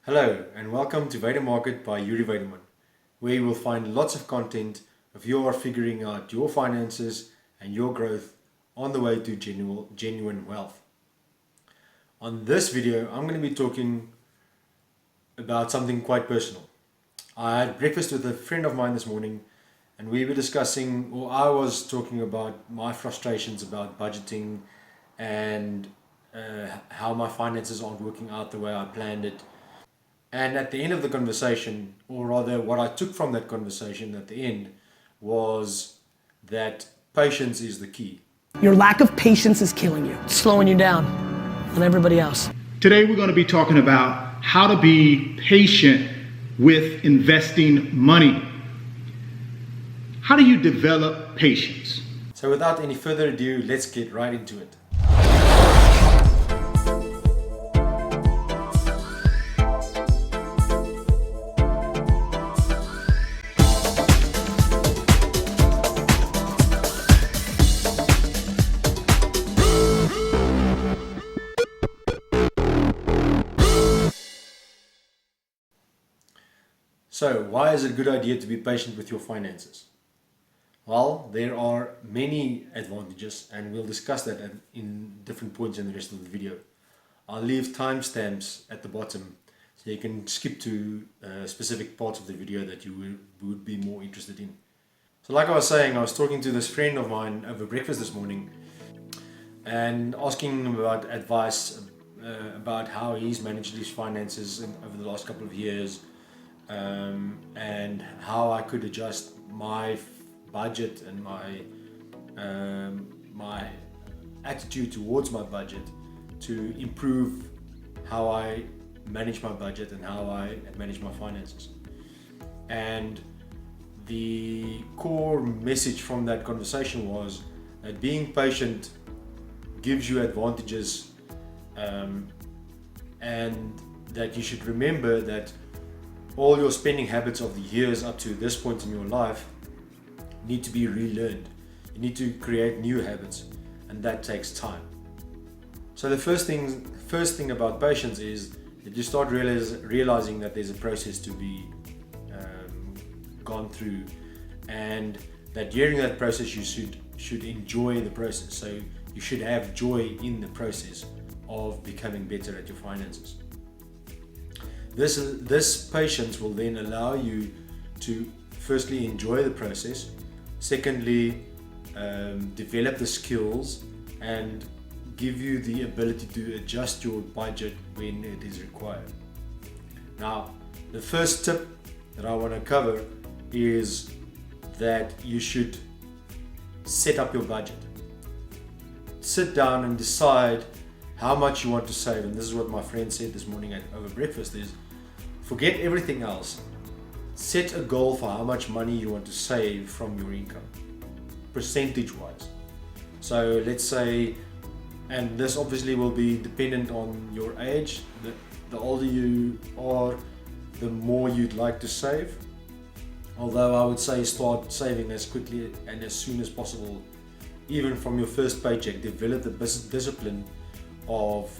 Hello and welcome to Weide-Market by Weide-Market, where you will find lots of content if you are figuring out your finances and your growth on the way to genuine wealth. On this video, I'm going to be talking about something quite personal. I had breakfast with a friend of mine this morning and we were discussing, or I was talking about my frustrations about budgeting and how my finances aren't working out the way I planned it. And at the end of the conversation, or rather what I took from that conversation at the end, was that patience is the key. Your lack of patience is killing you. It's slowing you down on everybody else. Today we're going to be talking about how to be patient with investing money. How do you develop patience? So without any further ado, let's get right into it. So, why is it a good idea to be patient with your finances? Well, there are many advantages and we'll discuss that in different points in the rest of the video. I'll leave timestamps at the bottom so you can skip to specific parts of the video that you would be more interested in. So like I was saying, I was talking to this friend of mine over breakfast this morning and asking him about advice about how he's managed his finances over the last couple of years. And how I could adjust my budget and my attitude towards my budget to improve how I manage my budget and how I manage my finances. And the core message from that conversation was that being patient gives you advantages, and that you should remember that all your spending habits of the years up to this point in your life need to be relearned. You need to create new habits, and that takes time. So the first thing about patience is that you start realizing that there's a process to be gone through, and that during that process you should enjoy the process. So you should have joy in the process of becoming better at your finances. This patience will then allow you to firstly enjoy the process, secondly develop the skills and give you the ability to adjust your budget when it is required. Now, the first tip that I want to cover is that you should set up your budget. Sit down and decide how much you want to save. And this is what my friend said this morning over breakfast is, forget everything else. Set a goal for how much money you want to save from your income, percentage wise. So let's say, and this obviously will be dependent on your age, the older you are, the more you'd like to save. Although I would say start saving as quickly and as soon as possible, even from your first paycheck. Develop the discipline of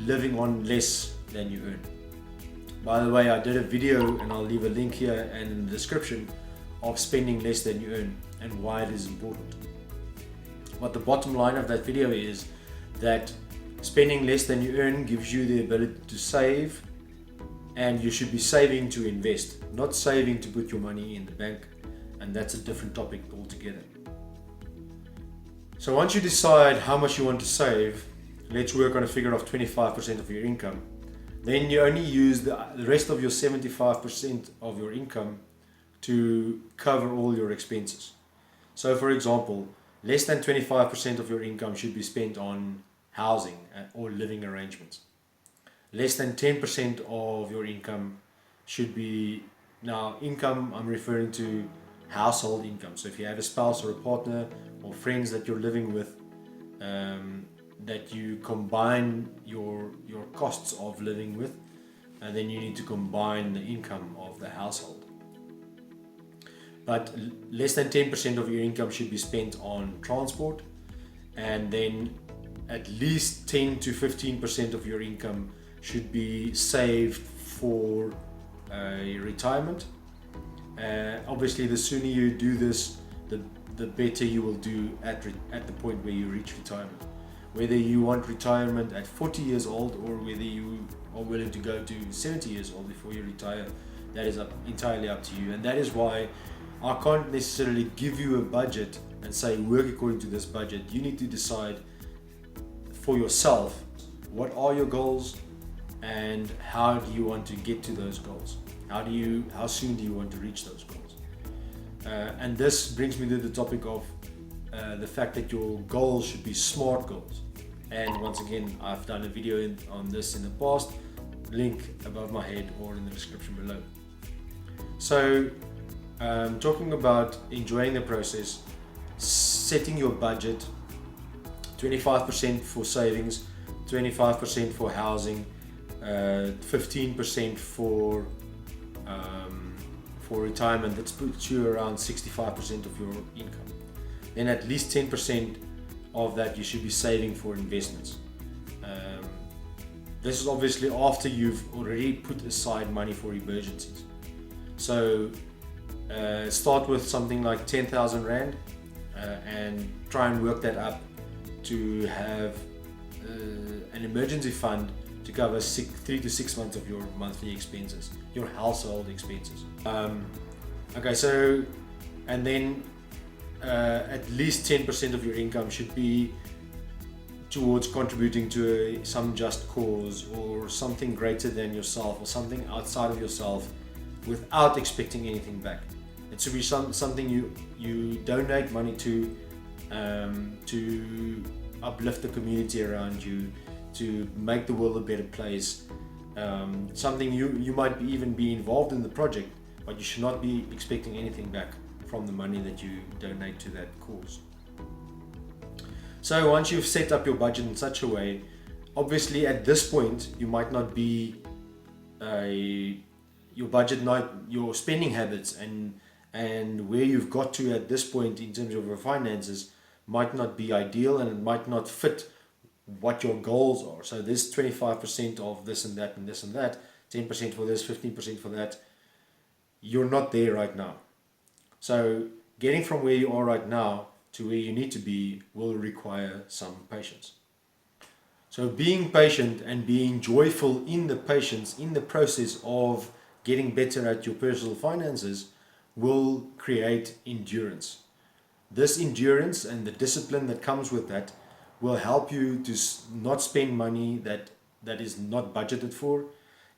living on less than you earn. By the way, I did a video, and I'll leave a link here and in the description, of spending less than you earn and why it is important. But the bottom line of that video is that spending less than you earn gives you the ability to save, and you should be saving to invest, not saving to put your money in the bank, and that's a different topic altogether. So once you decide how much you want to save, let's work on a figure of 25% of your income. Then you only use the rest of your 75% of your income to cover all your expenses. So for example, less than 25% of your income should be spent on housing or living arrangements. Less than 10% of your income should be, now income I'm referring to household income. So if you have a spouse or a partner or friends that you're living with, that you combine your costs of living with, and then you need to combine the income of the household. But less than 10% of your income should be spent on transport, and then at least 10 to 15% of your income should be saved for retirement. Obviously, the sooner you do this, the better you will do at the point where you reach retirement. Whether you want retirement at 40 years old or whether you are willing to go to 70 years old before you retire, that is entirely up to you. And that is why I can't necessarily give you a budget and say work according to this budget. You need to decide for yourself what are your goals and how do you want to get to those goals. How soon do you want to reach those goals? And this brings me to the topic of the fact that your goals should be SMART goals. And once again, I've done a video on this in the past, link above my head or in the description below. So talking about enjoying the process, setting your budget, 25% for savings, 25% for housing, 15% for retirement. That puts you around 65% of your income. Then at least 10% of that you should be saving for investments. This is obviously after you've already put aside money for emergencies. So start with something like 10,000 Rand and try and work that up to have an emergency fund to cover 3 to 6 months of your monthly expenses, your household expenses. Okay, so and then at least 10% of your income should be towards contributing to some just cause or something greater than yourself or something outside of yourself without expecting anything back. It should be something you donate money to uplift the community around you, to make the world a better place. Something you might even be involved in the project, but you should not be expecting anything back from the money that you donate to that cause. So once you've set up your budget in such a way, obviously at this point you might not be your spending habits and where you've got to at this point in terms of your finances might not be ideal, and it might not fit what your goals are. So there's 25% of this and that and this and that, 10% for this, 15% for that. You're not there right now. So getting from where you are right now to where you need to be will require some patience. So being patient and being joyful in the patience, in the process of getting better at your personal finances, will create endurance. This endurance and the discipline that comes with that will help you to not spend money that is not budgeted for.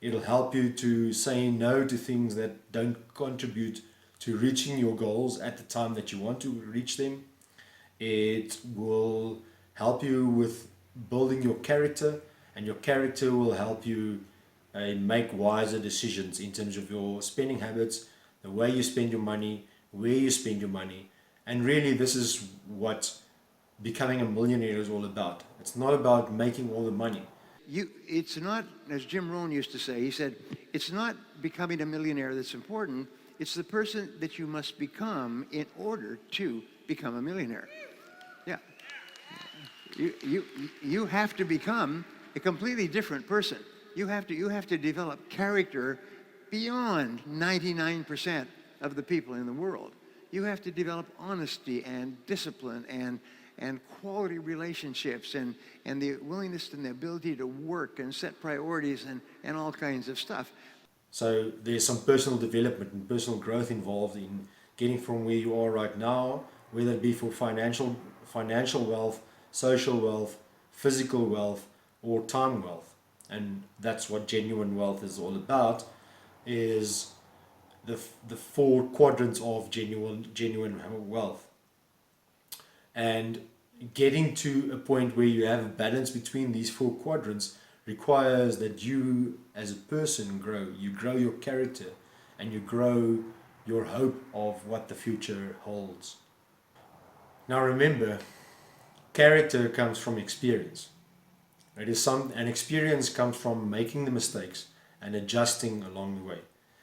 It'll help you to say no to things that don't contribute to reaching your goals at the time that you want to reach them. It will help you with building your character, and your character will help you make wiser decisions in terms of your spending habits, the way you spend your money, where you spend your money. And really, this is what becoming a millionaire is all about. It's not about making all the money. It's not, as Jim Rohn used to say, he said, it's not becoming a millionaire that's important, it's the person that you must become in order to become a millionaire. Yeah. You have to become a completely different person. You have to develop character beyond 99% of the people in the world. You have to develop honesty and discipline and quality relationships and the willingness and the ability to work and set priorities and all kinds of stuff. So there's some personal development and personal growth involved in getting from where you are right now, whether it be for financial wealth, social wealth, physical wealth, or time wealth. And that's what genuine wealth is all about, is the 4 quadrants of genuine wealth. And getting to a point where you have a balance between these 4 quadrants requires that you as a person grow. You grow your character and you grow your hope of what the future holds. Now remember, character comes from experience. And experience comes from making the mistakes and adjusting along the way.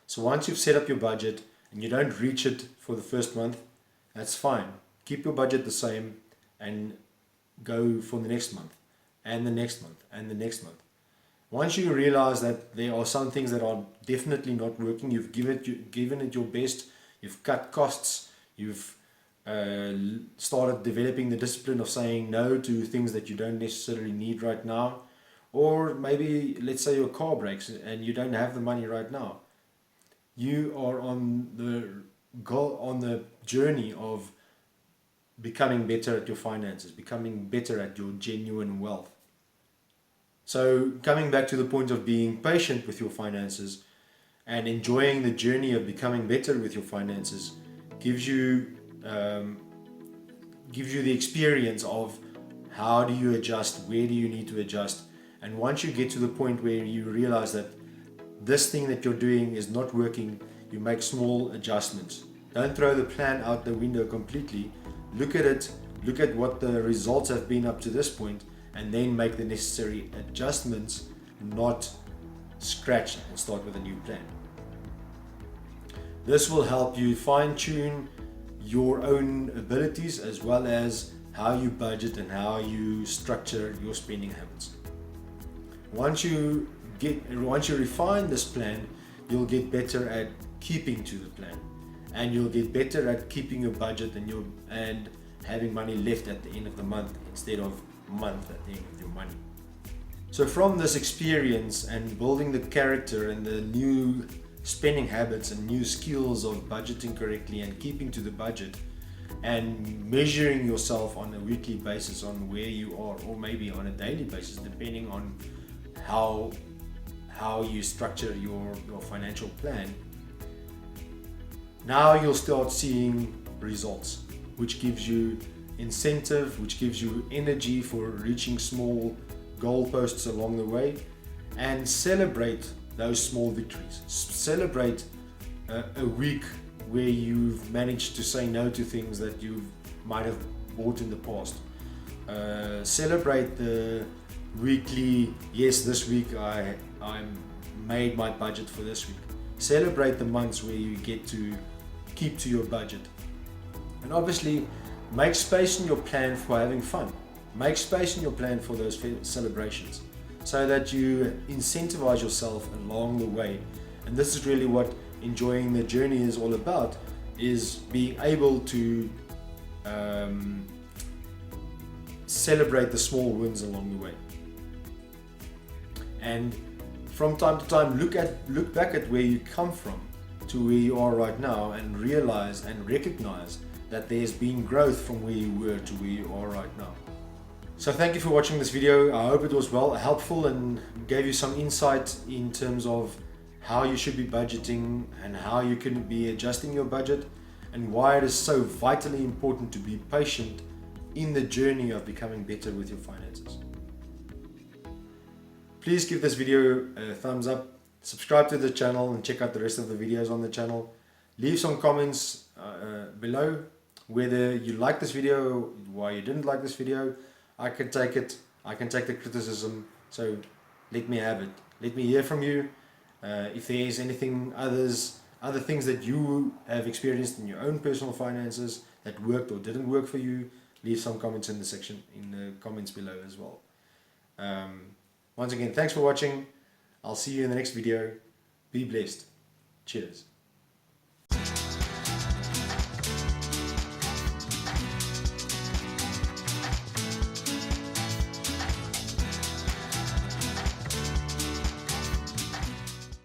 So once you've set up your budget and you don't reach it for the first month, that's fine. Keep your budget the same and go for the next month and the next month and the next month. Once you realize that there are some things that are definitely not working, you've given it your best, you've cut costs, you've started developing the discipline of saying no to things that you don't necessarily need right now, or maybe let's say your car breaks and you don't have the money right now. You are on the journey of becoming better at your finances, becoming better at your genuine wealth. So coming back to the point of being patient with your finances and enjoying the journey of becoming better with your finances gives you the experience of how do you adjust, where do you need to adjust. And once you get to the point where you realize that this thing that you're doing is not working, you make small adjustments. Don't throw the plan out the window completely. Look at it, look at what the results have been up to this point, and then make the necessary adjustments, not scratch and start with a new plan. This will help you fine-tune your own abilities as well as how you budget and how you structure your spending habits. Once you refine this plan, you'll get better at keeping to the plan, and you'll get better at keeping your budget and having money left at the end of the month instead of month at the end of your money. So from this experience and building the character and the new spending habits and new skills of budgeting correctly and keeping to the budget and measuring yourself on a weekly basis on where you are, or maybe on a daily basis depending on how you structure your financial plan, now you'll start seeing results, which gives you incentive, which gives you energy for reaching small goalposts along the way, and celebrate those small victories. Celebrate a week where you've managed to say no to things that you might have bought in the past. Celebrate the weekly, yes, this week I made my budget for this week. Celebrate the months where you get to keep to your budget. And obviously, make space in your plan for having fun. Make space in your plan for those celebrations so that you incentivize yourself along the way. And this is really what enjoying the journey is all about, is being able to celebrate the small wins along the way. And from time to time, look back at where you come from to where you are right now and realize and recognize that there's been growth from where you were to where you are right now. So thank you for watching this video. I hope it was helpful and gave you some insight in terms of how you should be budgeting and how you can be adjusting your budget, and why it is so vitally important to be patient in the journey of becoming better with your finances. Please give this video a thumbs up, subscribe to the channel, and check out the rest of the videos on the channel. Leave some comments below whether you like this video, why you didn't like this video. I can take it, I can take the criticism, so let me have it. Let me hear from you. If there is anything other things that you have experienced in your own personal finances that worked or didn't work for you, leave some comments in the comments below as well. Once again, thanks for watching. I'll see you in the next video. Be blessed. Cheers.